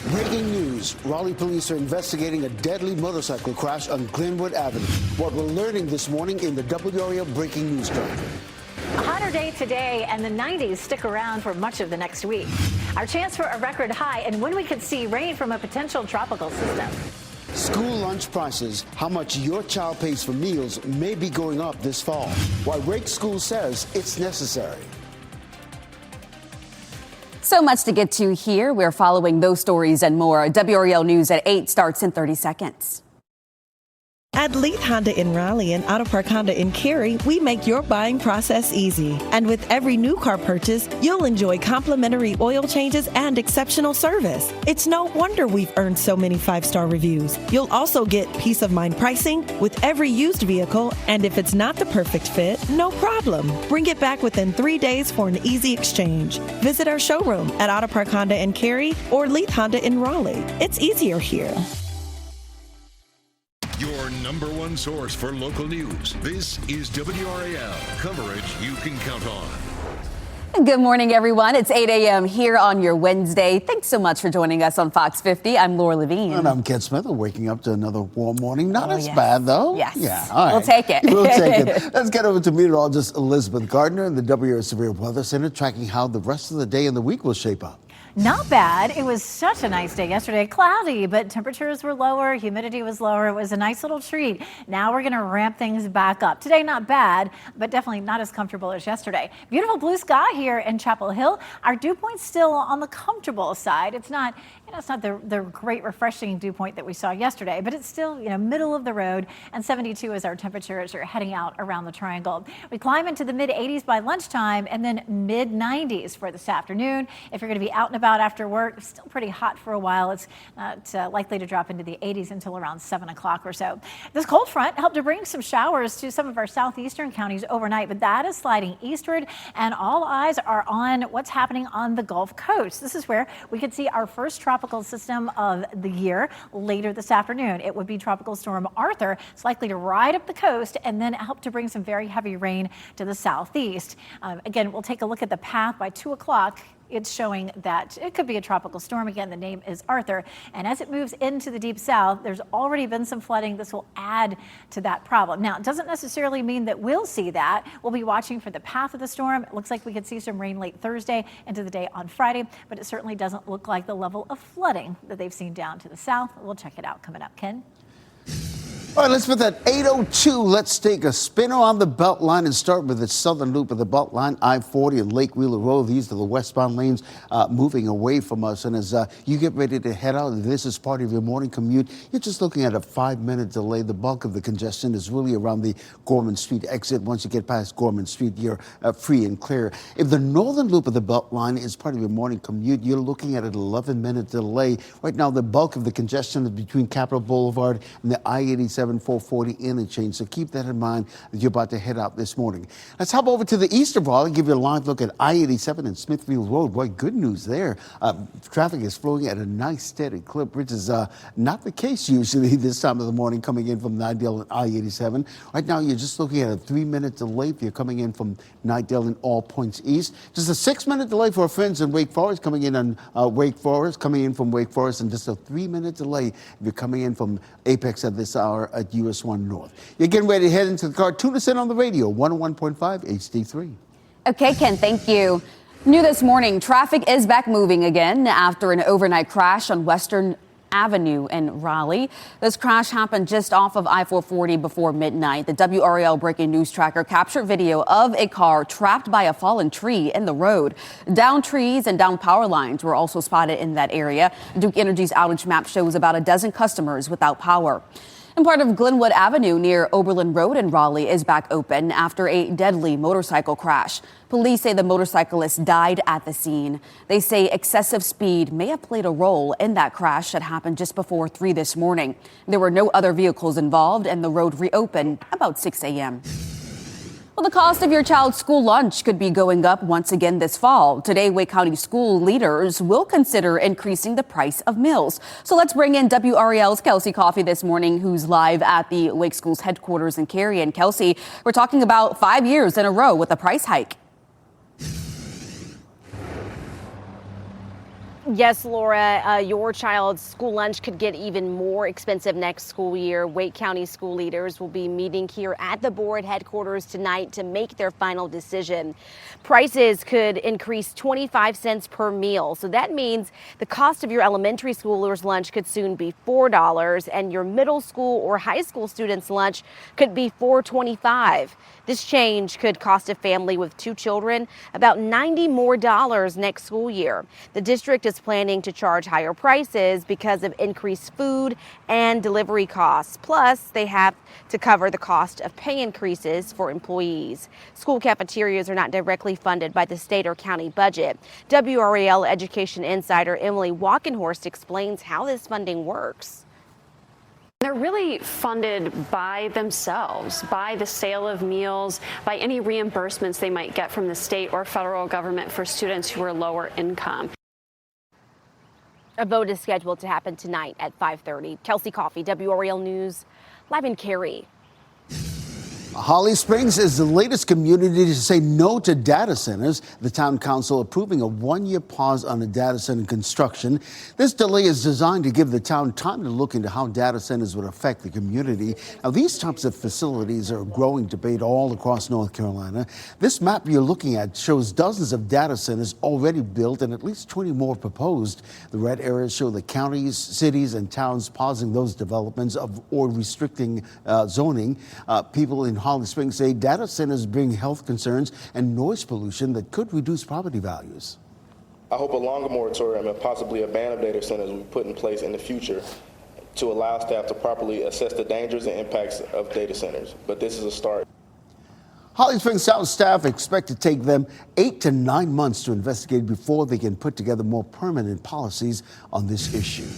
Breaking news. Raleigh police are investigating a deadly motorcycle crash on Glenwood Avenue. What we're learning this morning in the WRAL Breaking News Track. A hotter day today, and the 90s stick around for much of the next week. Our chance for a record high, and when we could see rain from a potential tropical system. School lunch prices. How much your child pays for meals may be going up this fall. Why Wake School says it's necessary. So much to get to here. We're following those stories and more. WRAL News at 8 starts in 30 seconds. At Leith Honda in Raleigh and Auto Park Honda in Cary, we make your buying process easy. And with every new car purchase, you'll enjoy complimentary oil changes and exceptional service. It's no wonder we've earned so many 5-star reviews. You'll also get peace of mind pricing with every used vehicle, and if it's not the perfect fit, no problem. Bring it back within 3 days for an easy exchange. Visit our showroom at Auto Park Honda in Cary or Leith Honda in Raleigh. It's easier here. Your number one source for local news. This is WRAL, coverage you can count on. Good morning, everyone. It's 8 a.m. here on your Wednesday. Thanks so much for joining us on Fox 50. I'm Laura Levine. And I'm Ken Smith. We're waking up to another warm morning. Not as bad, though. Yes. Yeah. All right. We'll take it. We'll take it. Let's get over to meteorologist Elizabeth Gardner in the WRAL Severe Weather Center, tracking how the rest of the day and the week will shape up. Not bad. It was such a nice day yesterday. Cloudy, but temperatures were lower. Humidity was lower. It was a nice little treat. Now we're going to ramp things back up. Today, not bad, but definitely not as comfortable as yesterday. Beautiful blue sky here in Chapel Hill. Our dew point's still on the comfortable side. It's not, it's not the great refreshing dew point that we saw yesterday, but it's still, middle of the road. And 72 is our temperature as you're heading out around the triangle. We climb into the mid 80s by lunchtime and then mid 90s for this afternoon. If you're going to be out and about after work, still pretty hot for a while. It's not likely to drop into the 80s until around 7 o'clock or so. This cold front helped to bring some showers to some of our southeastern counties overnight, but that is sliding eastward, and all eyes are on what's happening on the Gulf Coast. This is where we could see our first tropical system of the year later this afternoon. It would be Tropical Storm Arthur. It's likely to ride up the coast and then help to bring some very heavy rain to the southeast. Again, we'll take a look at the path by 2 o'clock. It's showing that it could be a tropical storm. Again, the name is Arthur. And as it moves into the deep south, there's already been some flooding. This will add to that problem. Now, it doesn't necessarily mean that we'll see that. We'll be watching for the path of the storm. It looks like we could see some rain late Thursday into the day on Friday, but it certainly doesn't look like the level of flooding that they've seen down to the south. We'll check it out coming up. Ken? All right, let's put that 8:02. Let's take a spin around the Beltline and start with the southern loop of the Beltline, I-40 and Lake Wheeler Road. These are the westbound lanes moving away from us. And as you get ready to head out, this is part of your morning commute, you're just looking at a 5-minute delay. The bulk of the congestion is really around the Gorman Street exit. Once you get past Gorman Street, you're free and clear. If the northern loop of the Beltline is part of your morning commute, you're looking at an 11-minute delay. Right now, the bulk of the congestion is between Capitol Boulevard and the I-87 440 interchange, so keep that in mind as you're about to head out this morning. Let's hop over to the east of Raleigh and give you a live look at I-87 and Smithfield Road. Boy, good news there. Traffic is flowing at a nice steady clip, which is not the case usually this time of the morning coming in from Nidell and I-87. Right now, you're just looking at a 3-minute delay if you're coming in from Nidell and all points east. Just a 6-minute delay for our friends in Wake Forest coming in on Wake Forest, and just a 3-minute delay if you're coming in from Apex at this hour at US 1 North. You're getting ready to head into the car. Tune us in on the radio, 101.5 HD3. Okay, Ken, thank you. New this morning, traffic is back moving again after an overnight crash on Western Avenue in Raleigh. This crash happened just off of I-440 before midnight. The WRAL breaking news tracker captured video of a car trapped by a fallen tree in the road. Downed trees and downed power lines were also spotted in that area. Duke Energy's outage map shows about a dozen customers without power. And part of Glenwood Avenue near Oberlin Road in Raleigh is back open after a deadly motorcycle crash. Police say the motorcyclist died at the scene. They say excessive speed may have played a role in that crash that happened just before 3 this morning. There were no other vehicles involved and the road reopened about 6 a.m. Well, the cost of your child's school lunch could be going up once again this fall. Today, Wake County school leaders will consider increasing the price of meals. So let's bring in WRAL's Kelsey Coffey this morning, who's live at the Wake Schools headquarters in Cary. And Kelsey, we're talking about 5 years in a row with a price hike. Yes, Laura, your child's school lunch could get even more expensive next school year. Wake County school leaders will be meeting here at the board headquarters tonight to make their final decision. Prices could increase 25 cents per meal. So that means the cost of your elementary schoolers' lunch could soon be $4, and your middle school or high school students' lunch could be $4.25. This change could cost a family with 2 children about $90 more next school year. The district is planning to charge higher prices because of increased food and delivery costs. Plus, they have to cover the cost of pay increases for employees. School cafeterias are not directly funded by the state or county budget. WRAL education insider Emily Walkenhorst explains how this funding works. They're really funded by themselves, by the sale of meals, by any reimbursements they might get from the state or federal government for students who are lower income. A vote is scheduled to happen tonight at 5:30. Kelsey Coffey, WRAL News, live in Cary. Holly Springs is the latest community to say no to data centers. The town council approving a 1-year pause on the data center construction. This delay is designed to give the town time to look into how data centers would affect the community. Now, these types of facilities are a growing debate all across North Carolina. This map you're looking at shows dozens of data centers already built and at least 20 more proposed. The red areas show the counties, cities, and towns pausing those developments or restricting zoning. People in Holly Springs say data centers bring health concerns and noise pollution that could reduce property values. I hope a longer moratorium and possibly a ban of data centers will be put in place in the future to allow staff to properly assess the dangers and impacts of data centers. But this is a start. Holly Springs South staff expect to take them 8 to 9 months to investigate before they can put together more permanent policies on this issue.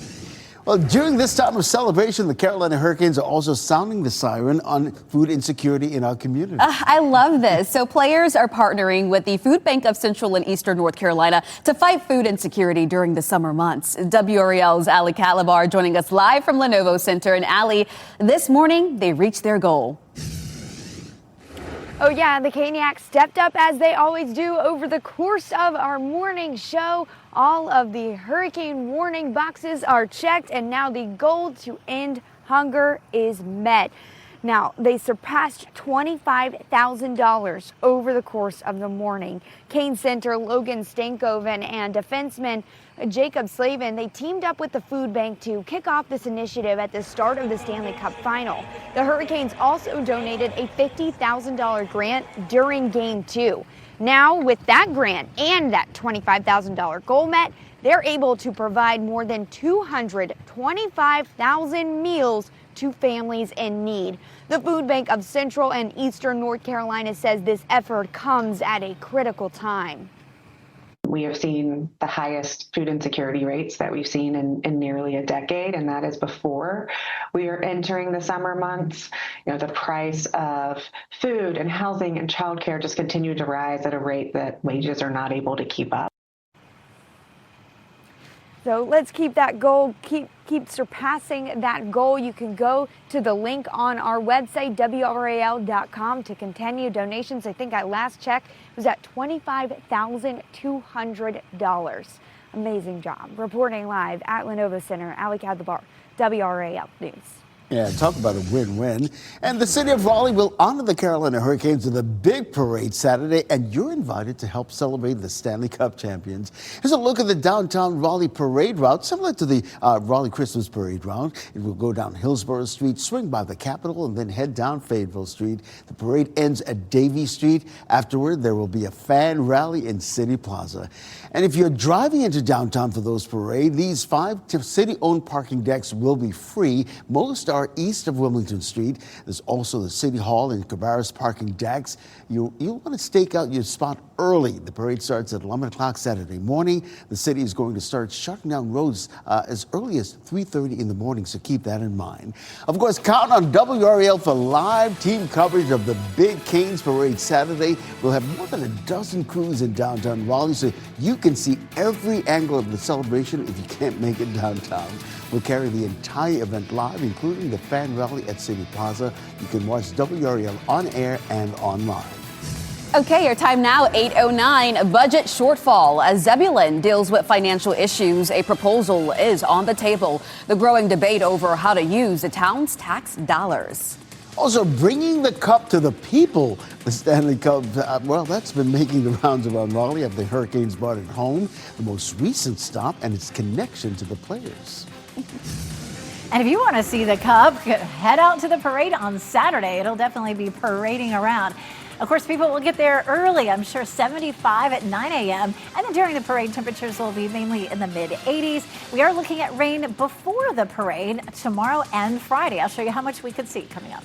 Well, during this time of celebration, the Carolina Hurricanes are also sounding the siren on food insecurity in our community. I love this. So players are partnering with the Food Bank of Central and Eastern North Carolina to fight food insecurity during the summer months. WRAL's Ali Calabar joining us live from Lenovo Center. And Ali, this morning they reached their goal. Oh yeah, the Caniacs stepped up as they always do over the course of our morning show. All of the hurricane warning boxes are checked, and now the goal to end hunger is met. Now, they surpassed $25,000 over the course of the morning. Kane Center Logan Stankoven and defenseman Jacob Slavin, they teamed up with the food bank to kick off this initiative at the start of the Stanley Cup final. The Hurricanes also donated a $50,000 grant during Game 2. Now, with that grant and that $25,000 goal met, they're able to provide more than 225,000 meals to families in need. The Food Bank of Central and Eastern North Carolina says this effort comes at a critical time. We have seen the highest food insecurity rates that we've seen in nearly a decade, and that is before we are entering the summer months. You know, the price of food and housing and childcare just continue to rise at a rate that wages are not able to keep up. So let's keep that goal, keep surpassing that goal. You can go to the link on our website, WRAL.com, to continue donations. I think at last check it was at $25,200. Amazing job. Reporting live at Lenovo Center, Ali Calabar, WRAL News. Yeah, talk about a win-win. And the city of Raleigh will honor the Carolina Hurricanes with a big parade Saturday, and you're invited to help celebrate the Stanley Cup champions. Here's a look at the downtown Raleigh parade route, similar to the Raleigh Christmas parade route. It will go down Hillsborough Street, swing by the Capitol, and then head down Fayetteville Street. The parade ends at Davie Street. Afterward, there will be a fan rally in City Plaza. And if you're driving into downtown for those parades, these 5 city-owned parking decks will be free. Most are east of Wilmington Street. There's also the City Hall and Cabarrus parking decks. You'll want to stake out your spot early. The parade starts at 11 o'clock Saturday morning. The city is going to start shutting down roads as early as 3:30 in the morning, so keep that in mind. Of course, count on WRAL for live team coverage of the Big Canes Parade Saturday. We'll have more than a dozen crews in downtown Raleigh, so you can see every angle of the celebration if you can't make it downtown. We'll carry the entire event live, including the fan rally at City Plaza. You can watch WRAL on air and online. Okay, your time now, 8:09. Budget shortfall. As Zebulon deals with financial issues, a proposal is on the table. The growing debate over how to use the town's tax dollars. Also, bringing the cup to the people. The Stanley Cup, well, that's been making the rounds around Raleigh after the Hurricanes brought it home. The most recent stop and its connection to the players. And if you want to see the Cup, head out to the parade on Saturday. It'll definitely be parading around. Of course, people will get there early. I'm sure 75 at 9 a.m. And then during the parade, temperatures will be mainly in the mid-80s. We are looking at rain before the parade tomorrow and Friday. I'll show you how much we could see coming up.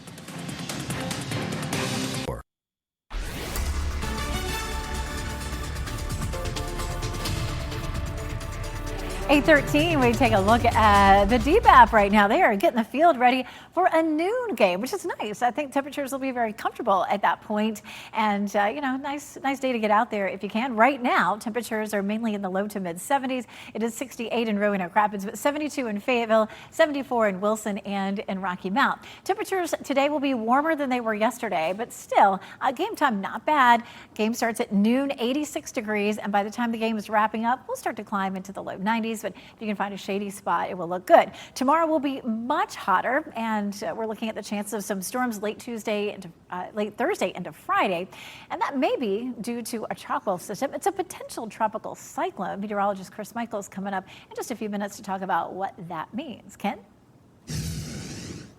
8:13, we take a look at the Deep app right now. They are getting the field ready for a noon game, which is nice. I think temperatures will be very comfortable at that point. And, nice day to get out there if you can. Right now, temperatures are mainly in the low to mid 70s. It is 68 in Roanoke Rapids, but 72 in Fayetteville, 74 in Wilson and in Rocky Mount. Temperatures today will be warmer than they were yesterday, but still, game time not bad. Game starts at noon, 86 degrees, and by the time the game is wrapping up, we'll start to climb into the low 90s. But if you can find a shady spot, it will look good. Tomorrow will be much hotter, and we're looking at the chance of some storms late Thursday into Friday, and that may be due to a tropical system. It's a potential tropical cyclone. Meteorologist Chris Michaels coming up in just a few minutes to talk about what that means. Ken?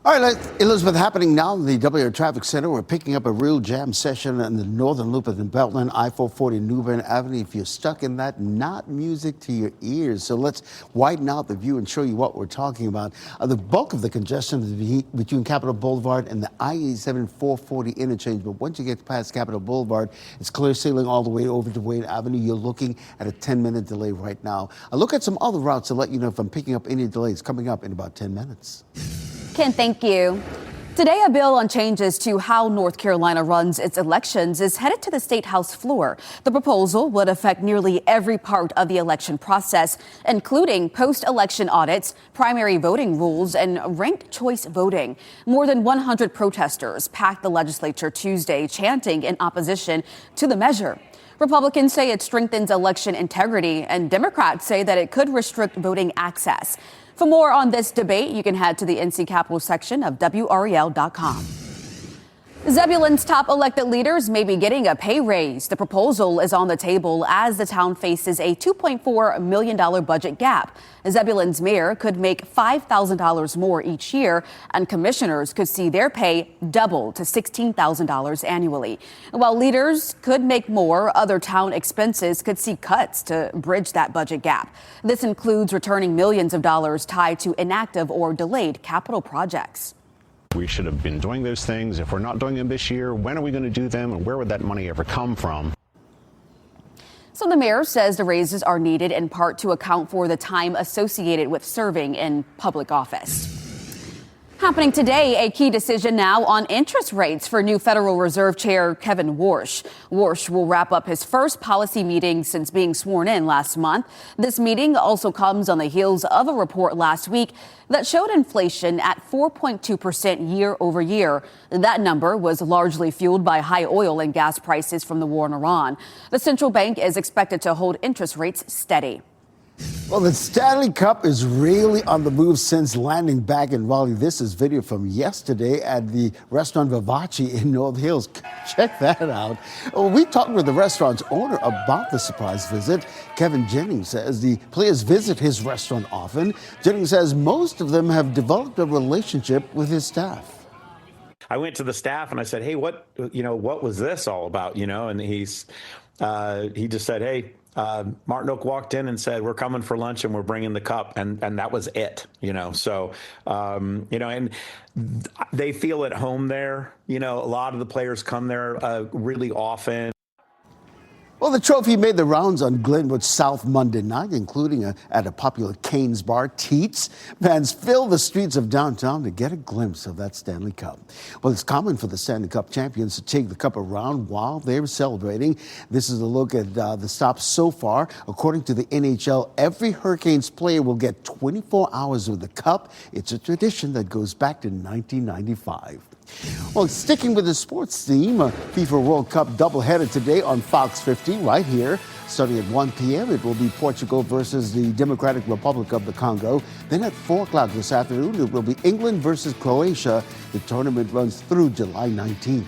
All right, Elizabeth, happening now in the WRAL Traffic Center. We're picking up a real jam session in the northern loop of the Beltline, I-440 New Bern Avenue. If you're stuck in that, not music to your ears. So let's widen out the view and show you what we're talking about. The bulk of the congestion is between Capitol Boulevard and the I-87 440 interchange. But once you get past Capitol Boulevard, it's clear sailing all the way over to Wayne Avenue. You're looking at a 10-minute delay right now. I'll look at some other routes to let you know if I'm picking up any delays coming up in about 10 minutes. Ken, thank you. Today, a bill on changes to how North Carolina runs its elections is headed to the State House floor. The proposal would affect nearly every part of the election process, including post-election audits, primary voting rules, and ranked choice voting. More than 100 protesters packed the legislature Tuesday, chanting in opposition to the measure. Republicans say it strengthens election integrity, and Democrats say that it could restrict voting access. For more on this debate, you can head to the NC Capitol section of WRAL.com. Zebulon's top elected leaders may be getting a pay raise. The proposal is on the table as the town faces a $2.4 million budget gap. Zebulon's mayor could make $5,000 more each year, and commissioners could see their pay double to $16,000 annually. While leaders could make more, other town expenses could see cuts to bridge that budget gap. This includes returning millions of dollars tied to inactive or delayed capital projects. We should have been doing those things. If we're not doing them this year, when are we going to do them, and where would that money ever come from? So the mayor says the raises are needed in part to account for the time associated with serving in public office. Happening today, a key decision now on interest rates for new Federal Reserve Chair Kevin Warsh. Warsh will wrap up his first policy meeting since being sworn in last month. This meeting also comes on the heels of a report last week that showed inflation at 4.2% year over year. That number was largely fueled by high oil and gas prices from the war in Iran. The central bank is expected to hold interest rates steady. Well, the Stanley Cup is really on the move since landing back in Raleigh. This is video from yesterday at the restaurant Vivace in North Hills. Check that out. Well, we talked with the restaurant's owner about the surprise visit. Kevin Jennings says the players visit his restaurant often. Jennings says most of them have developed a relationship with his staff. I went to the staff and I said, "Hey, what was this all about?" And he just said, "Hey, Martin Oak walked in and said, 'We're coming for lunch and we're bringing the cup,' and that was it. So and they feel at home there. A lot of the players come there really often. Well, the trophy made the rounds on Glenwood South Monday night, including at a popular Cane's bar, Teats. Fans filled the streets of downtown to get a glimpse of that Stanley Cup. Well, it's common for the Stanley Cup champions to take the cup around while they're celebrating. This is a look at the stops so far. According to the NHL, every Hurricanes player will get 24 hours with the cup. It's a tradition that goes back to 1995. Well, sticking with the sports theme, FIFA World Cup doubleheader today on Fox 50 right here. Starting at 1 p.m., it will be Portugal versus the Democratic Republic of the Congo. Then at 4 o'clock this afternoon, it will be England versus Croatia. The tournament runs through July 19th.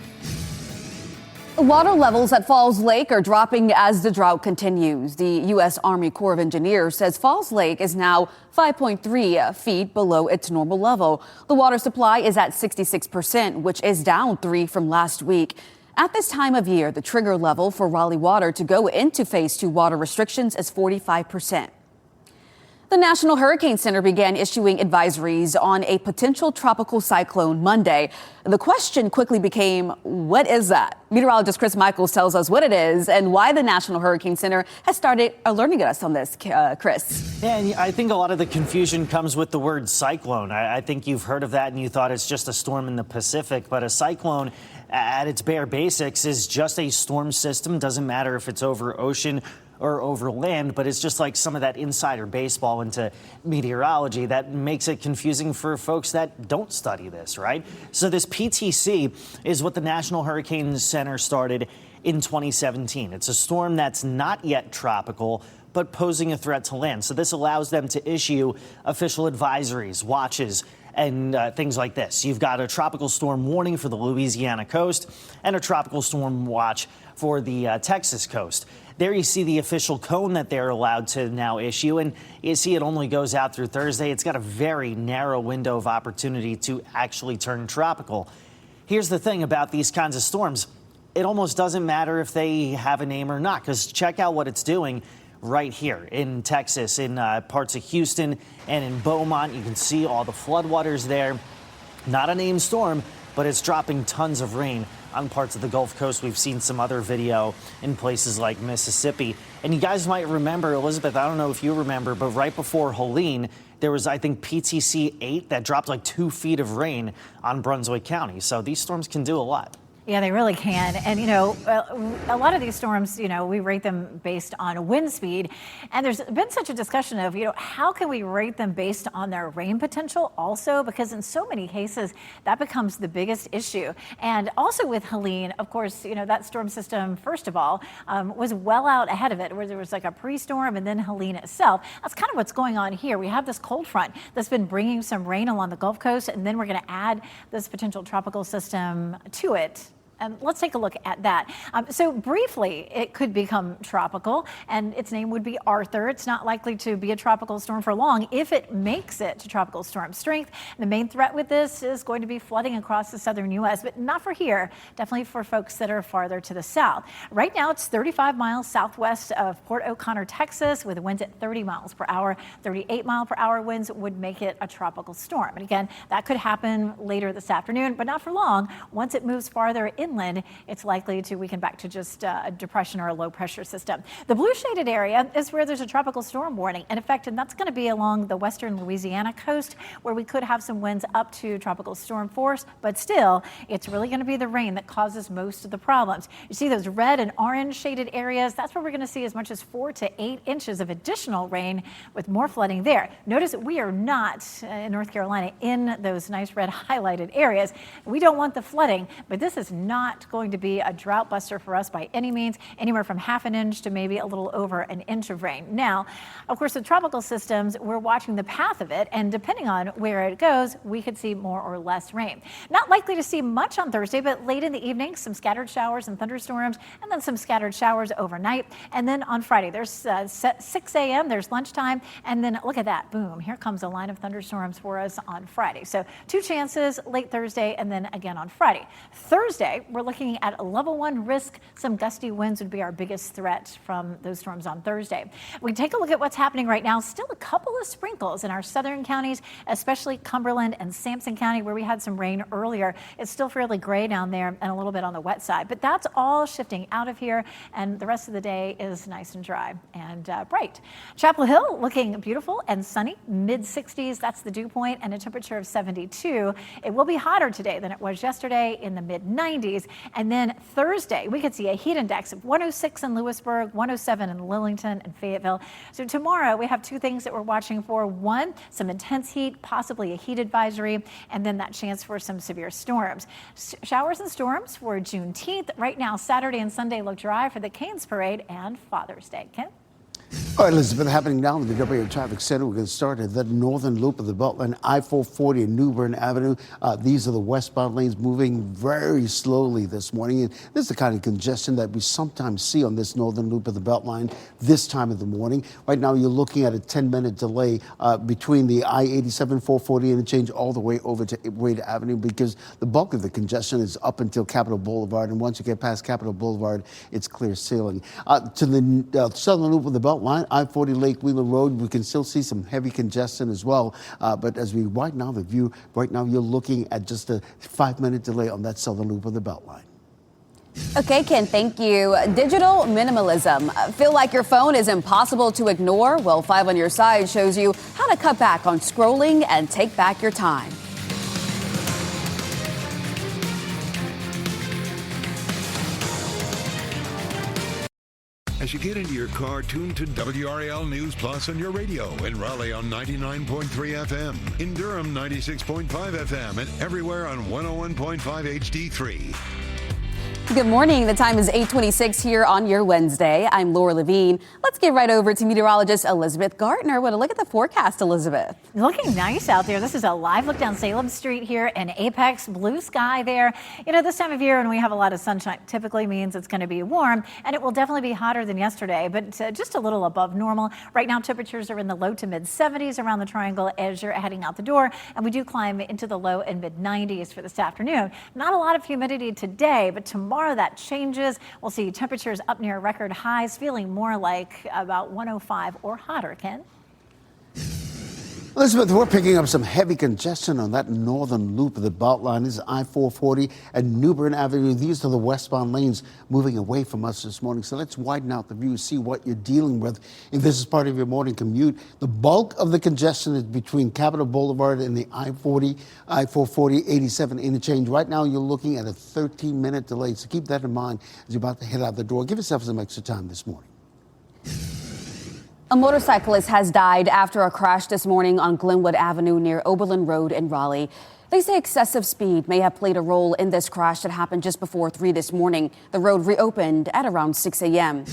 Water levels at Falls Lake are dropping as the drought continues. The U.S. Army Corps of Engineers says Falls Lake is now 5.3 feet below its normal level. The water supply is at 66%, which is down 3 from last week. At this time of year, the trigger level for Raleigh Water to go into Phase 2 water restrictions is 45%. The National Hurricane Center began issuing advisories on a potential tropical cyclone Monday. The question quickly became, what is that? Meteorologist Chris Michaels tells us what it is and why the National Hurricane Center has started alerting us on this. Chris. Yeah, and I think a lot of the confusion comes with the word cyclone. I think you've heard of that and you thought it's just a storm in the Pacific, but a cyclone at its bare basics is just a storm system. Doesn't matter if it's over ocean or over land, but it's just like some of that insider baseball into meteorology that makes it confusing for folks that don't study this, right? So this PTC is what the National Hurricane Center started in 2017. It's a storm that's not yet tropical, but posing a threat to land. So this allows them to issue official advisories, watches, and things like this. You've got a tropical storm warning for the Louisiana coast and a tropical storm watch for the Texas coast. There you see the official cone that they're allowed to now issue, and you see it only goes out through Thursday. It's got a very narrow window of opportunity to actually turn tropical. Here's the thing about these kinds of storms. It almost doesn't matter if they have a name or not, because check out what it's doing right here in Texas, in parts of Houston and in Beaumont. You can see all the floodwaters there. Not a named storm, but it's dropping tons of rain on parts of the Gulf Coast. We've seen some other video in places like Mississippi. And you guys might remember, Elizabeth, I don't know if you remember, but right before Helene, there was, I think, PTC 8 that dropped like 2 feet of rain on Brunswick County. So these storms can do a lot. Yeah, they really can. And, a lot of these storms, we rate them based on wind speed. And there's been such a discussion of, how can we rate them based on their rain potential also? Because in so many cases, that becomes the biggest issue. And also with Helene, of course, that storm system, first of all, was well out ahead of it, where there was like a pre-storm and then Helene itself. That's kind of what's going on here. We have this cold front that's been bringing some rain along the Gulf Coast, and then we're going to add this potential tropical system to it. And let's take a look at that. So briefly, it could become tropical, and its name would be Arthur. It's not likely to be a tropical storm for long if it makes it to tropical storm strength. The main threat with this is going to be flooding across the southern U.S., but not for here, definitely for folks that are farther to the south. Right now, it's 35 miles southwest of Port O'Connor, Texas, with winds at 30 miles per hour. 38-mile-per-hour winds would make it a tropical storm. And again, that could happen later this afternoon, but not for long. Once it moves farther inland, it's likely to weaken back to just a depression or a low pressure system. The blue shaded area is where there's a tropical storm warning in effect, and that's going to be along the western Louisiana coast, where we could have some winds up to tropical storm force, but still, it's really going to be the rain that causes most of the problems. You see those red and orange shaded areas? That's where we're going to see as much as 4 to 8 inches of additional rain with more flooding there. Notice that we are not in North Carolina in those nice red highlighted areas. We don't want the flooding, but this is not going to be a drought buster for us by any means, anywhere from half an inch to maybe a little over an inch of rain. Now, of course, the tropical systems, we're watching the path of it, and depending on where it goes, we could see more or less rain. Not likely to see much on Thursday, but late in the evening, some scattered showers and thunderstorms, and then some scattered showers overnight. And then on Friday, there's 6 a.m., there's lunchtime, and then look at that, boom, here comes a line of thunderstorms for us on Friday. So 2 chances late Thursday, and then again on Friday. Thursday, we're looking at a level 1 risk. Some gusty winds would be our biggest threat from those storms on Thursday. We take a look at what's happening right now. Still a couple of sprinkles in our southern counties, especially Cumberland and Sampson County, where we had some rain earlier. It's still fairly gray down there and a little bit on the wet side, but that's all shifting out of here, and the rest of the day is nice and dry and bright. Chapel Hill looking beautiful and sunny, mid-60s. That's the dew point, and a temperature of 72. It will be hotter today than it was yesterday, in the mid-90s. 70s. And then Thursday, we could see a heat index of 106 in Lewisburg, 107 in Lillington and Fayetteville. So tomorrow we have two things that we're watching for. One, some intense heat, possibly a heat advisory, and then that chance for some severe storms. Showers and storms for Juneteenth. Right now, Saturday and Sunday look dry for the Canes Parade and Father's Day. Ken? All right, Elizabeth, happening now in the WRAL Traffic Center. We're going to start at the northern loop of the Beltline, I-440 and New Bern Avenue. These are the westbound lanes moving very slowly this morning. And this is the kind of congestion that we sometimes see on this northern loop of the Beltline this time of the morning. Right now, you're looking at a 10-minute delay between the I-87 440 interchange all the way over to Wade Avenue because the bulk of the congestion is up until Capitol Boulevard. And once you get past Capitol Boulevard, it's clear sailing. To the southern loop of the Beltline, I-40 Lake Wheeler Road, we can still see some heavy congestion as well. But as we widen out the view, right now you're looking at just a 5-minute delay on that southern loop of the Beltline. Okay, Ken, thank you. Digital minimalism. Feel like your phone is impossible to ignore? Well, 5 on Your Side shows you how to cut back on scrolling and take back your time. As you get into your car, tune to WRAL News Plus on your radio. In Raleigh on 99.3 FM. In Durham, 96.5 FM. And everywhere on 101.5 HD3. Good morning. The time is 8:26 here on your Wednesday. I'm Laura Levine. Let's get right over to meteorologist Elizabeth Gartner. What a look at the forecast, Elizabeth. Looking nice out there. This is a live look down Salem Street here in Apex. Blue sky there. You know, this time of year when we have a lot of sunshine typically means it's going to be warm, and it will definitely be hotter than yesterday, but just a little above normal. Right now, temperatures are in the low to mid 70s around the triangle as you're heading out the door, and we do climb into the low and mid 90s for this afternoon. Not a lot of humidity today, but tomorrow that changes. We'll see temperatures up near record highs, feeling more like about 105 or hotter, Ken. Elizabeth, we're picking up some heavy congestion on that northern loop of the Beltline. This is I-440 and New Bern Avenue. These are the westbound lanes moving away from us this morning. So let's widen out the view, see what you're dealing with. If this is part of your morning commute, the bulk of the congestion is between Capitol Boulevard and the I-440, 87 interchange. Right now, you're looking at a 13-minute delay. So keep that in mind as you're about to head out the door. Give yourself some extra time this morning. A motorcyclist has died after a crash this morning on Glenwood Avenue near Oberlin Road in Raleigh. They say excessive speed may have played a role in this crash that happened just before 3 this morning. The road reopened at around 6 a.m.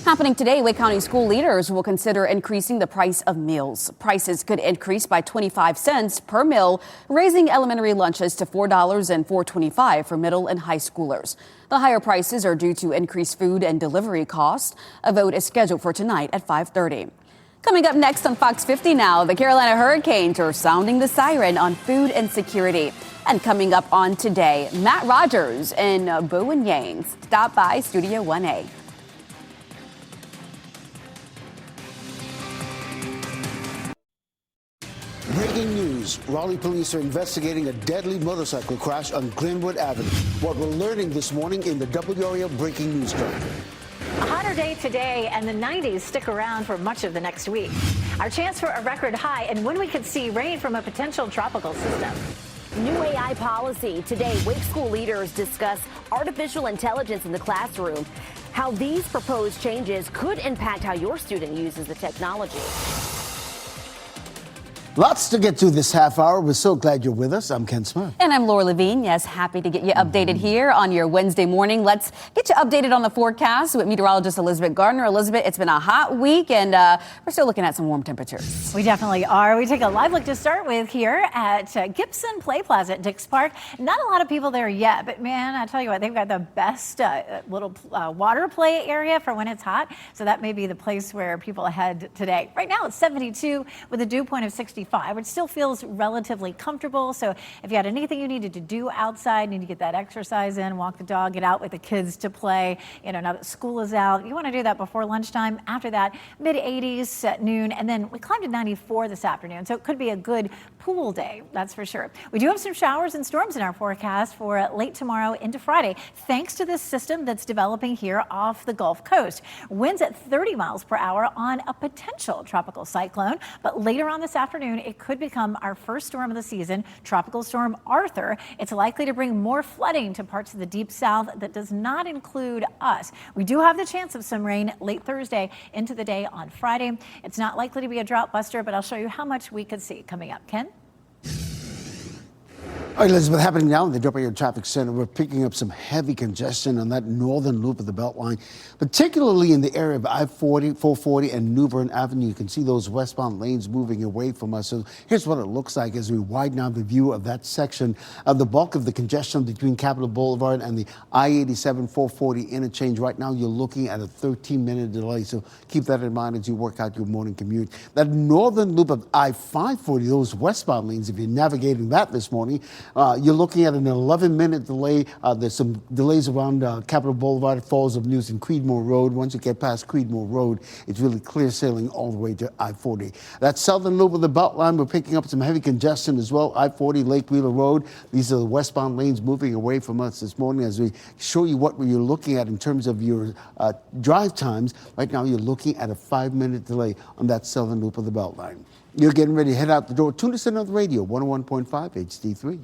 Happening today, Wake County school leaders will consider increasing the price of meals. Prices could increase by 25 cents per meal, raising elementary lunches to $4 and $4.25 for middle and high schoolers. The higher prices are due to increased food and delivery costs. A vote is scheduled for tonight at 5:30. Coming up next on Fox 50 now, the Carolina Hurricanes are sounding the siren on food insecurity. And coming up on Today, Matt Rogers and Bowen Yang stop by Studio 1A. Breaking news. Raleigh police are investigating a deadly motorcycle crash on Glenwood Avenue. What we're learning this morning in the WRAL Breaking News Track. A hotter day today, and the 90s stick around for much of the next week. Our chance for a record high, and when we could see rain from a potential tropical system. New AI policy. Today, Wake school leaders discuss artificial intelligence in the classroom, how these proposed changes could impact how your student uses the technology. Lots to get to this half hour. We're so glad you're with us. I'm Ken Smith. And I'm Laura Levine. Yes, happy to get you updated here on your Wednesday morning. Let's get you updated on the forecast with meteorologist Elizabeth Gartner. Elizabeth, it's been a hot week, and we're still looking at some warm temperatures. We definitely are. We take a live look to start with here at Gibson Play Plaza at Dix Park. Not a lot of people there yet, but man, I tell you what, they've got the best little water play area for when it's hot. So that may be the place where people head today. Right now it's 72 with a dew point of 65. Which still feels relatively comfortable. So if you had anything you needed to do outside, need to get that exercise in, walk the dog, get out with the kids to play, you know, now that school is out, you want to do that before lunchtime. After that, mid 80s at noon, and then we climbed to 94 this afternoon. So it could be a good pool day, that's for sure. We do have some showers and storms in our forecast for late tomorrow into Friday, thanks to this system that's developing here off the Gulf Coast. Winds at 30 miles per hour on a potential tropical cyclone, but later on this afternoon, afternoon, it could become our first storm of the season, Tropical Storm Arthur. It's likely to bring more flooding to parts of the deep south. That does not include us. We do have the chance of some rain late Thursday into the day on Friday. It's not likely to be a drought buster, but I'll show you how much we could see coming up. Ken? All right, Elizabeth, happening now in the WRAL Traffic Center. We're picking up some heavy congestion on that northern loop of the Beltline, particularly in the area of I-40, 440, and New Bern Avenue. You can see those westbound lanes moving away from us. So here's what it looks like as we widen out the view of that section of the bulk of the congestion between Capitol Boulevard and the I-87, 440 interchange. Right now, you're looking at a 13-minute delay, so keep that in mind as you work out your morning commute. That northern loop of I-540, those westbound lanes, if you're navigating that this morning, you're looking at an 11-minute delay. There's some delays around Capitol Boulevard, Falls of News, and Creedmoor Road. Once you get past Creedmoor Road, it's really clear sailing all the way to I-40. That southern loop of the Beltline, we're picking up some heavy congestion as well. I-40, Lake Wheeler Road. These are the westbound lanes moving away from us this morning as we show you what you're looking at in terms of your drive times. Right now, you're looking at a 5-minute delay on that southern loop of the Beltline. You're getting ready to head out the door. Tune us in on the radio, 101.5 HD3.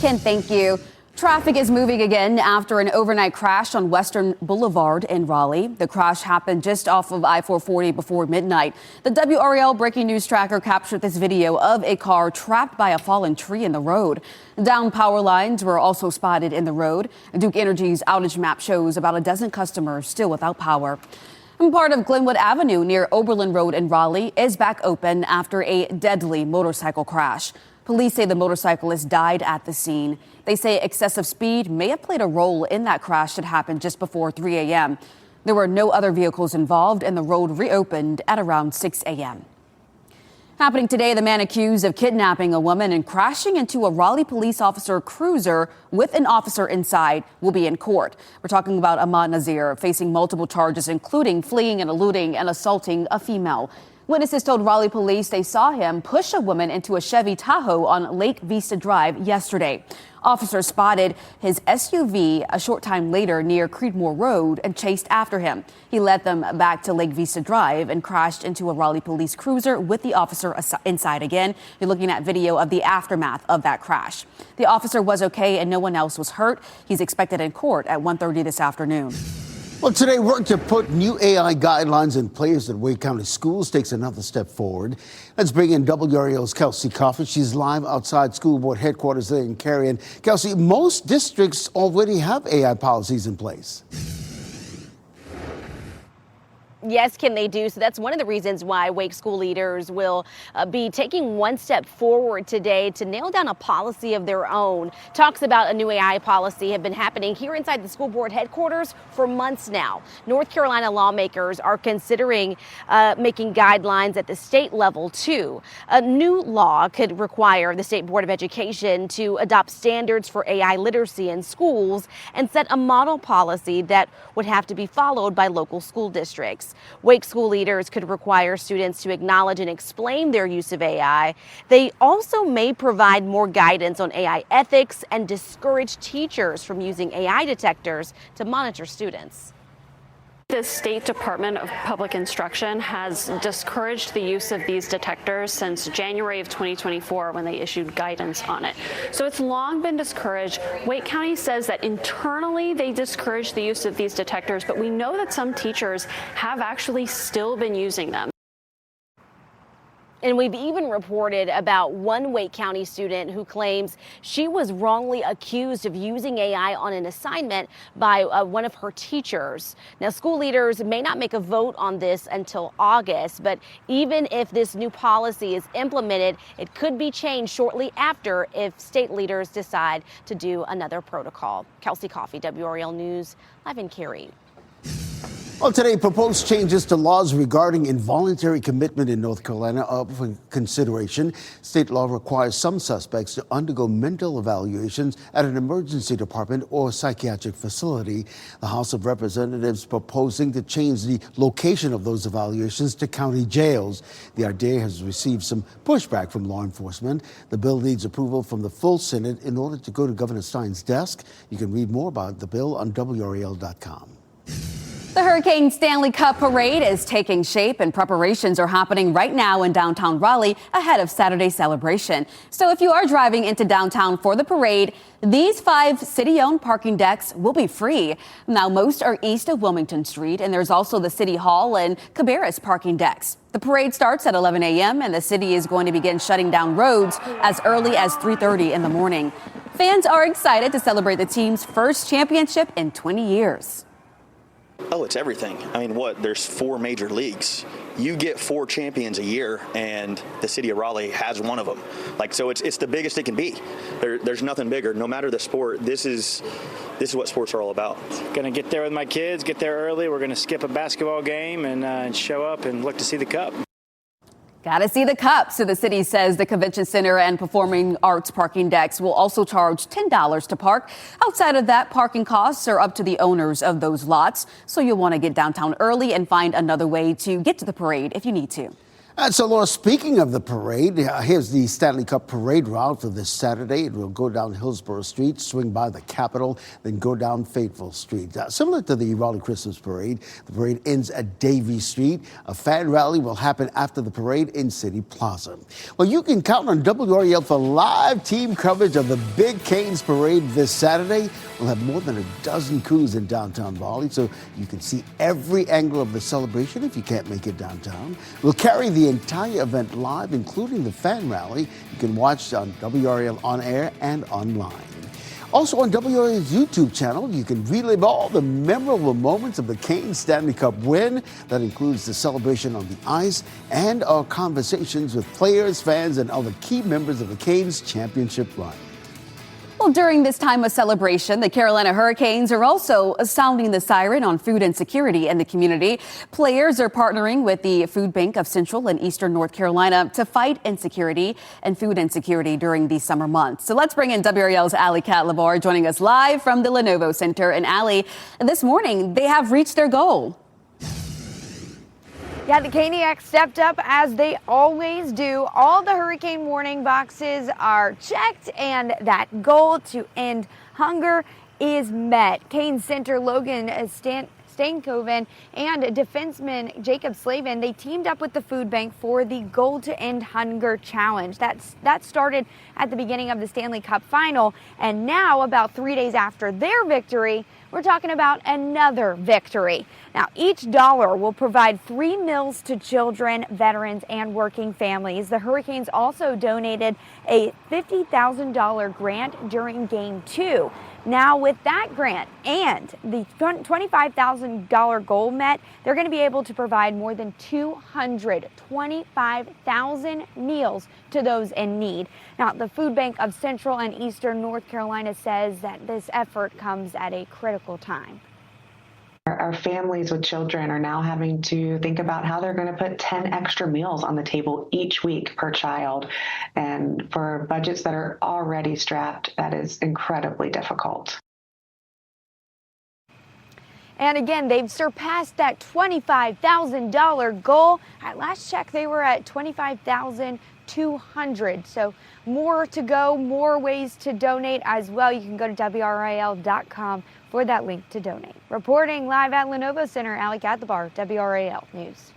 Ken, thank you. Traffic is moving again after an overnight crash on Western Boulevard in Raleigh. The crash happened just off of I-440 before midnight. The WRAL breaking news tracker captured this video of a car trapped by a fallen tree in the road. Down power lines were also spotted in the road. Duke Energy's outage map shows about a dozen customers still without power. And part of Glenwood Avenue near Oberlin Road in Raleigh is back open after a deadly motorcycle crash. Police say the motorcyclist died at the scene. They say excessive speed may have played a role in that crash that happened just before 3 a.m. There were no other vehicles involved, and the road reopened at around 6 a.m. Happening today, the man accused of kidnapping a woman and crashing into a Raleigh police officer cruiser with an officer inside will be in court. We're talking about Ahmad Nazir, facing multiple charges, including fleeing and eluding and assaulting a female. Witnesses told Raleigh police they saw him push a woman into a Chevy Tahoe on Lake Vista Drive yesterday. Officers spotted his SUV a short time later near Creedmoor Road and chased after him. He led them back to Lake Vista Drive and crashed into a Raleigh police cruiser with the officer inside. Again, you're looking at video of the aftermath of that crash. The officer was okay and no one else was hurt. He's expected in court at 1:30 this afternoon. Well, today, work to put new AI guidelines in place at Wake County Schools takes another step forward. Let's bring in WRAL's Kelsey Coffey. She's live outside school board headquarters there in Cary. And Kelsey, most districts already have AI policies in place. Yes, Kim, they do. So that's one of the reasons why Wake school leaders will be taking one step forward today to nail down a policy of their own. Talks about a new AI policy have been happening here inside the school board headquarters for months now. North Carolina lawmakers are considering making guidelines at the state level, too. A new law could require the State Board of Education to adopt standards for AI literacy in schools and set a model policy that would have to be followed by local school districts. Wake school leaders could require students to acknowledge and explain their use of AI. They also may provide more guidance on AI ethics and discourage teachers from using AI detectors to monitor students. The State Department of Public Instruction has discouraged the use of these detectors since January of 2024 when they issued guidance on it. So it's long been discouraged. Wake County says that internally they discourage the use of these detectors, but we know that some teachers have actually still been using them. And we've even reported about one Wake County student who claims she was wrongly accused of using AI on an assignment by one of her teachers. Now, school leaders may not make a vote on this until August, but even if this new policy is implemented, it could be changed shortly after if state leaders decide to do another protocol. Kelsey Coffey, WRAL News, live in Cary. Well, today, proposed changes to laws regarding involuntary commitment in North Carolina are up for consideration. State law requires some suspects to undergo mental evaluations at an emergency department or psychiatric facility. The House of Representatives proposing to change the location of those evaluations to county jails. The idea has received some pushback from law enforcement. The bill needs approval from the full Senate in order to go to Governor Stein's desk. You can read more about the bill on WRAL.com. The Hurricane Stanley Cup Parade is taking shape and preparations are happening right now in downtown Raleigh ahead of Saturday's celebration. So if you are driving into downtown for the parade, these 5 city-owned parking decks will be free. Now, most are east of Wilmington Street, and there's also the City Hall and Cabarrus parking decks. The parade starts at 11 a.m. and the city is going to begin shutting down roads as early as 3:30 in the morning. Fans are excited to celebrate the team's first championship in 20 years. Oh, it's everything. I mean, there's 4 major leagues. You get 4 champions a year, and the city of Raleigh has one of them. So it's the biggest it can be. There's nothing bigger. No matter the sport, this is what sports are all about. Going to get there with my kids, get there early. We're going to skip a basketball game and show up and look to see the cup. Gotta see the cup. So the city says the convention center and performing arts parking decks will also charge $10 to park. Outside of that, parking costs are up to the owners of those lots. So you'll want to get downtown early and find another way to get to the parade if you need to. So, Laura, speaking of the parade, here's the Stanley Cup parade route for this Saturday. It will go down Hillsborough Street, swing by the Capitol, then go down Fayetteville Street. Similar to the Raleigh Christmas Parade, the parade ends at Davie Street. A fan rally will happen after the parade in City Plaza. Well, you can count on WRAL for live team coverage of the Big Canes Parade this Saturday. We'll have more than a dozen crews in downtown Raleigh, so you can see every angle of the celebration if you can't make it downtown. We'll carry the entire event live, including the fan rally. You can watch on WRAL on air and online. Also on WRAL's YouTube channel, you can relive all the memorable moments of the Canes Stanley Cup win. That includes the celebration on the ice and our conversations with players, fans, and other key members of the Canes championship run. Well, during this time of celebration, the Carolina Hurricanes are also sounding the siren on food insecurity in the community. Players are partnering with the Food Bank of Central and Eastern North Carolina to fight insecurity and food insecurity during these summer months. So let's bring in WRAL's Allie Catlabar joining us live from the Lenovo Center. And Allie, this morning they have reached their goal. Yeah, the Caniacs stepped up as they always do. All the hurricane warning boxes are checked, and that goal to end hunger is met. Canes center Logan Stankoven and defenseman Jacob Slavin, they teamed up with the food bank for the Goal to End Hunger Challenge. That started at the beginning of the Stanley Cup final, and now about 3 days after their victory, we're talking about another victory. Now, each dollar will provide 3 meals to children, veterans, and working families. The Hurricanes also donated a $50,000 grant during Game 2. Now, with that grant and the $25,000 goal met, they're going to be able to provide more than 225,000 meals to those in need. Now, the Food Bank of Central and Eastern North Carolina says that this effort comes at a critical time. Our families with children are now having to think about how they're going to put 10 extra meals on the table each week per child. And for budgets that are already strapped, that is incredibly difficult. And again, they've surpassed that $25,000 goal. At last check, they were at $25,200. So more to go, more ways to donate as well. You can go to WRAL.com for that link to donate. Reporting live at Lenovo Center, Allie Catlabar, WRAL News.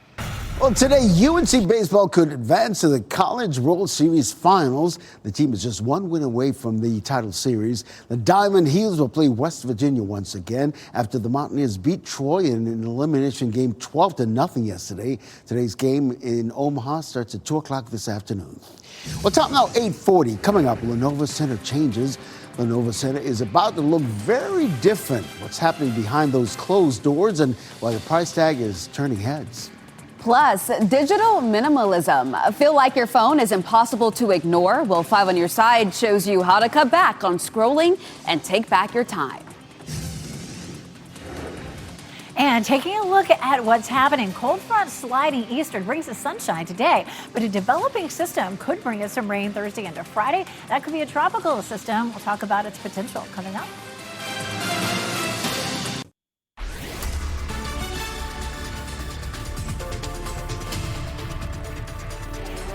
Well, today, UNC baseball could advance to the College World Series finals. The team is just one win away from the title series. The Diamond Heels will play West Virginia once again after the Mountaineers beat Troy in an elimination game 12-0 yesterday. Today's game in Omaha starts at 2 o'clock this afternoon. Well, top now 8:40. Coming up, Lenovo Center changes. Lenovo Center is about to look very different. What's happening behind those closed doors and why the price tag is turning heads. Plus, digital minimalism. Feel like your phone is impossible to ignore? Well, 5 on Your Side shows you how to cut back on scrolling and take back your time. And taking a look at what's happening, cold front sliding eastern brings us sunshine today, but a developing system could bring us some rain Thursday into Friday. That could be a tropical system. We'll talk about its potential coming up.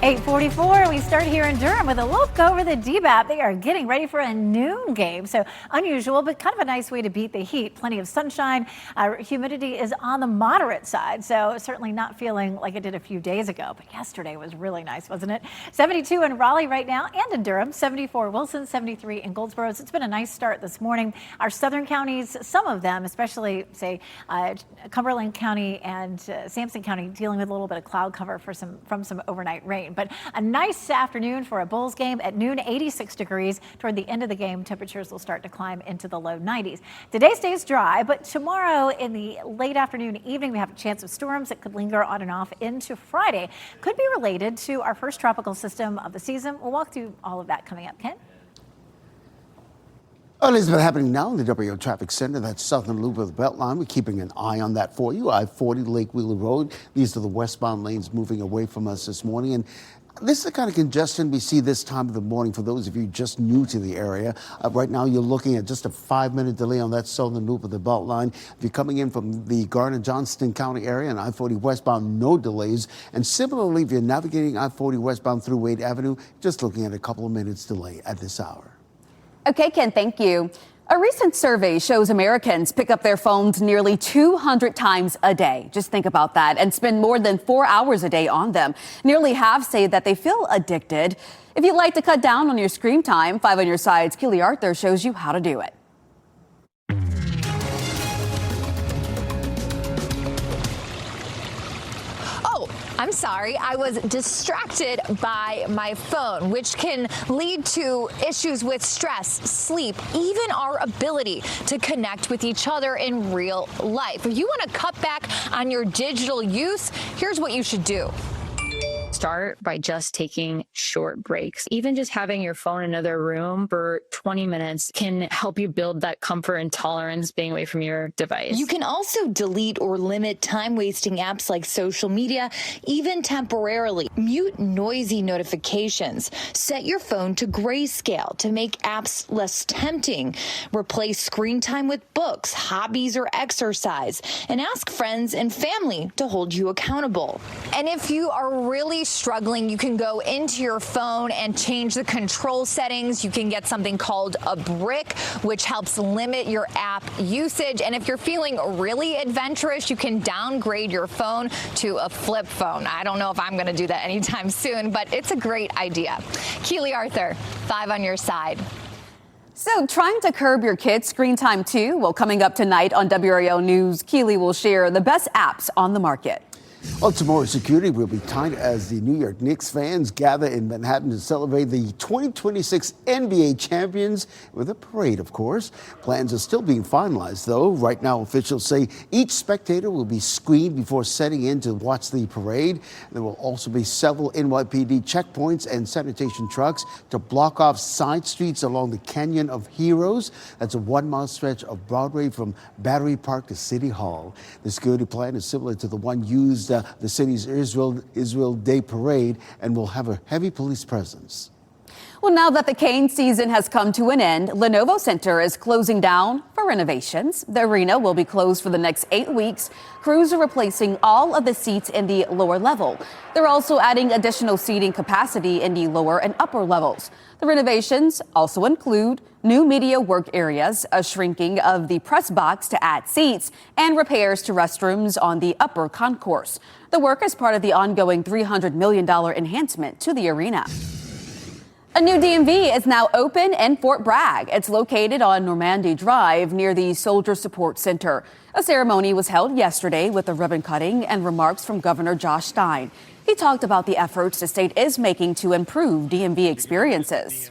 8:44, we start here in Durham with a look over the DBAP. They are getting ready for a noon game, so unusual, but kind of a nice way to beat the heat. Plenty of sunshine. Humidity is on the moderate side, so certainly not feeling like it did a few days ago, but yesterday was really nice, wasn't it? 72 in Raleigh right now and in Durham, 74 Wilson, 73 in Goldsboro. So it's been a nice start this morning. Our southern counties, some of them, especially, say, Cumberland County and Sampson County, dealing with a little bit of cloud cover from some overnight rain. But a nice afternoon for a Bulls game. At noon, 86 degrees. Toward the end of the game, temperatures will start to climb into the low 90s. Today stays dry, but tomorrow in the late afternoon, evening, we have a chance of storms that could linger on and off into Friday. Could be related to our first tropical system of the season. We'll walk through all of that coming up. Ken? Well, it's been happening now in the WRAL Traffic Center, that southern loop of the Beltline. We're keeping an eye on that for you. I-40 Lake Wheeler Road. These are the westbound lanes moving away from us this morning. And this is the kind of congestion we see this time of the morning for those of you just new to the area. Right now, you're looking at just a 5-minute delay on that southern loop of the Beltline. If you're coming in from the Garner-Johnston County area and I-40 westbound, no delays. And similarly, if you're navigating I-40 westbound through Wade Avenue, just looking at a couple of minutes delay at this hour. Okay, Ken, thank you. A recent survey shows Americans pick up their phones nearly 200 times a day. Just think about that, and spend more than 4 hours a day on them. Nearly half say that they feel addicted. If you'd like to cut down on your screen time, 5 on your side's Keely Arthur shows you how to do it. I'm sorry, I was distracted by my phone, which can lead to issues with stress, sleep, even our ability to connect with each other in real life. If you want to cut back on your digital use, here's what you should do. Start by just taking short breaks. Even just having your phone in another room for 20 minutes can help you build that comfort and tolerance being away from your device. You can also delete or limit time-wasting apps like social media, even temporarily. Mute noisy notifications. Set your phone to grayscale to make apps less tempting. Replace screen time with books, hobbies, or exercise. And ask friends and family to hold you accountable. And if you are really struggling, you can go into your phone and change the control settings. You can get something called a brick, which helps limit your app usage. And if you're feeling really adventurous, you can downgrade your phone to a flip phone. I don't know if I'm going to do that anytime soon, but it's a great idea. Keely Arthur, 5 on your side. So trying to curb your kids' screen time too? Well, coming up tonight on WRAL News, Keely will share the best apps on the market. Well, tomorrow's security will be tight as the New York Knicks fans gather in Manhattan to celebrate the 2026 NBA champions with a parade, of course. Plans are still being finalized, though. Right now, officials say each spectator will be screened before setting in to watch the parade. There will also be several NYPD checkpoints and sanitation trucks to block off side streets along the Canyon of Heroes. That's a 1-mile stretch of Broadway from Battery Park to City Hall. The security plan is similar to the one used the city's Israel Day Parade and will have a heavy police presence. Well, now that the cane season has come to an end, Lenovo Center is closing down for renovations. The arena will be closed for the next 8 weeks. Crews are replacing all of the seats in the lower level. They're also adding additional seating capacity in the lower and upper levels. The renovations also include new media work areas, a shrinking of the press box to add seats, and repairs to restrooms on the upper concourse. The work is part of the ongoing $300 million enhancement to the arena. A new DMV is now open in Fort Bragg. It's located on Normandy Drive near the Soldier Support Center. A ceremony was held yesterday with a ribbon cutting and remarks from Governor Josh Stein. He talked about the efforts the state is making to improve DMV experiences.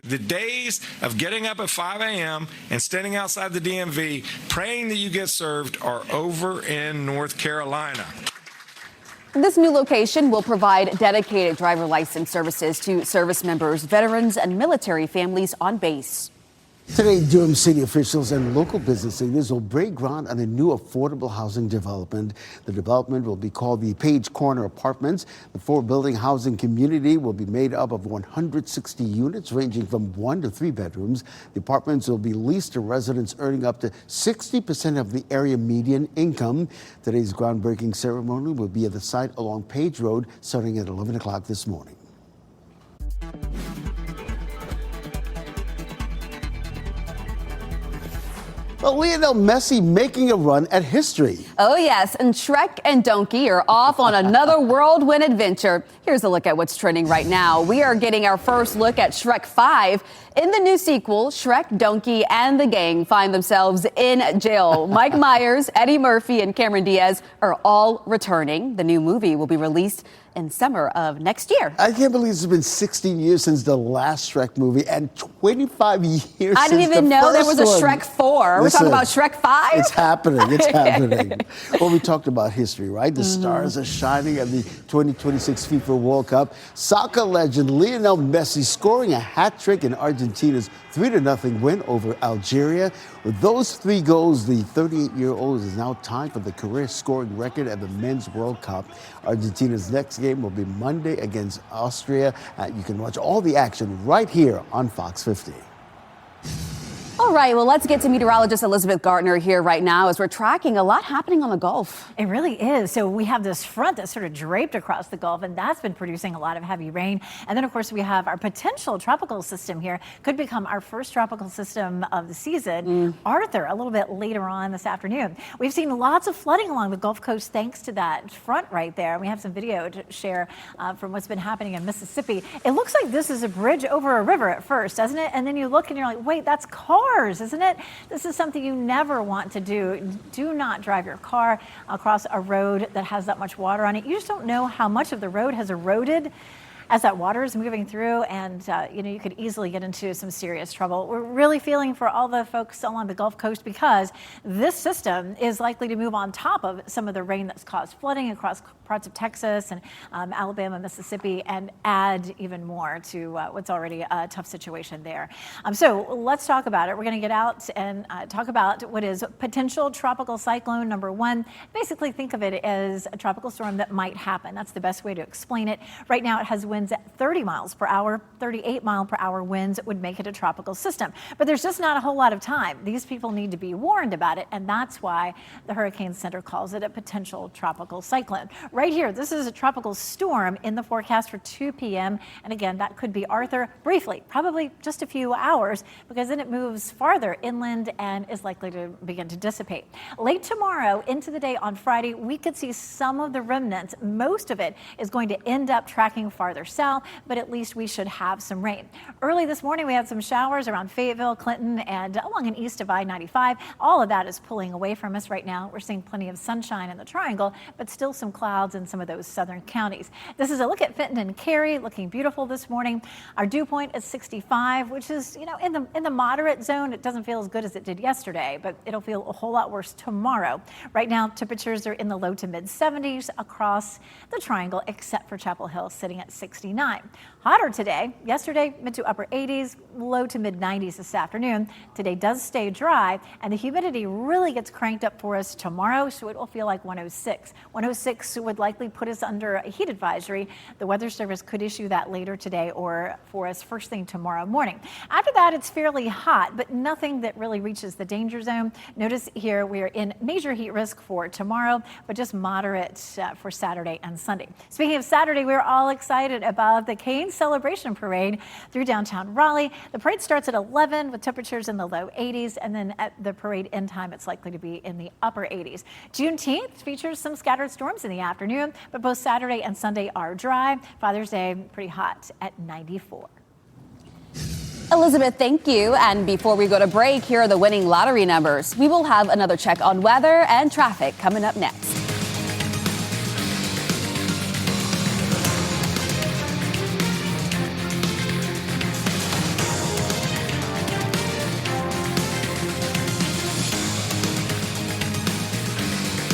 The days of getting up at 5 a.m. and standing outside the DMV praying that you get served are over in North Carolina. This new location will provide dedicated driver license services to service members, veterans, and military families on base. Today, Durham City officials and local business leaders will break ground on a new affordable housing development. The development will be called the Page Corner Apartments. The four-building housing community will be made up of 160 units ranging from 1 to 3 bedrooms. The apartments will be leased to residents earning up to 60% of the area median income. Today's groundbreaking ceremony will be at the site along Page Road starting at 11 o'clock this morning. Well, Lionel Messi making a run at history. Oh, yes. And Shrek and Donkey are off on another whirlwind adventure. Here's a look at what's trending right now. We are getting our first look at Shrek 5. In the new sequel, Shrek, Donkey, and the gang find themselves in jail. Mike Myers, Eddie Murphy, and Cameron Diaz are all returning. The new movie will be released in summer of next year. I can't believe it's been 16 years since the last Shrek movie and 25 years I didn't since even the know there first was a one. Shrek 4. Listen, We're talking about Shrek 5? It's happening. It's happening. Well, we talked about history, right? The stars are shining at the 2026 FIFA World Cup. Soccer legend Lionel Messi scoring a hat trick in Argentina's 3-0 win over Algeria. With those 3 goals, the 38-year-old is now tied for the career scoring record at the Men's World Cup. Argentina's next game will be Monday against Austria. You can watch all the action right here on Fox 50. All right, well, let's get to meteorologist Elizabeth Gartner here right now as we're tracking a lot happening on the Gulf. It really is. So we have this front that's sort of draped across the Gulf, and that's been producing a lot of heavy rain. And then, of course, we have our potential tropical system here. Could become our first tropical system of the season, Arthur, a little bit later on this afternoon. We've seen lots of flooding along the Gulf Coast thanks to that front right there. We have some video to share from what's been happening in Mississippi. It looks like this is a bridge over a river at first, doesn't it? And then you look and you're like, wait, that's cars, isn't it? This is something you never want to do. Do not drive your car across a road that has that much water on it. You just don't know how much of the road has eroded as that water is moving through, and you could easily get into some serious trouble. We're really feeling for all the folks along the Gulf Coast because this system is likely to move on top of some of the rain that's caused flooding across parts of Texas and Alabama, Mississippi, and add even more to what's already a tough situation there. So let's talk about it. We're going to get out and talk about what is potential tropical cyclone number 1. Basically, think of it as a tropical storm that might happen. That's the best way to explain it. Right now, it has winds at 30 miles per hour, 38 mile per hour winds would make it a tropical system. But there's just not a whole lot of time. These people need to be warned about it, and that's why the Hurricane Center calls it a potential tropical cyclone. Right here, this is a tropical storm in the forecast for 2 p.m. And again, that could be Arthur briefly, probably just a few hours, because then it moves farther inland and is likely to begin to dissipate. Late tomorrow into the day on Friday, we could see some of the remnants. Most of it is going to end up tracking farther south, but at least we should have some rain. Early this morning, we had some showers around Fayetteville, Clinton, and along and east of I-95. All of that is pulling away from us right now. We're seeing plenty of sunshine in the triangle, but still some clouds in some of those southern counties. This is a look at Fenton and Cary, looking beautiful this morning. Our dew point is 65, which is, in the moderate zone. It doesn't feel as good as it did yesterday, but it'll feel a whole lot worse tomorrow. Right now, temperatures are in the low to mid 70s across the triangle, except for Chapel Hill, sitting at 69. Hotter today. Yesterday, mid to upper 80s, low to mid 90s this afternoon. Today does stay dry, and the humidity really gets cranked up for us tomorrow, so it will feel like 106. 106 would likely put us under a heat advisory. The Weather Service could issue that later today or for us first thing tomorrow morning. After that, it's fairly hot, but nothing that really reaches the danger zone. Notice here we are in major heat risk for tomorrow, but just moderate for Saturday and Sunday. Speaking of Saturday, we're all excited about the Cane Celebration Parade through downtown Raleigh. The parade starts at 11 with temperatures in the low 80s, and then at the parade end time, it's likely to be in the upper 80s. Juneteenth features some scattered storms in the afternoon, but both Saturday and Sunday are dry. Father's Day, pretty hot at 94. Elizabeth, thank you. And before we go to break, here are the winning lottery numbers. We will have another check on weather and traffic coming up next.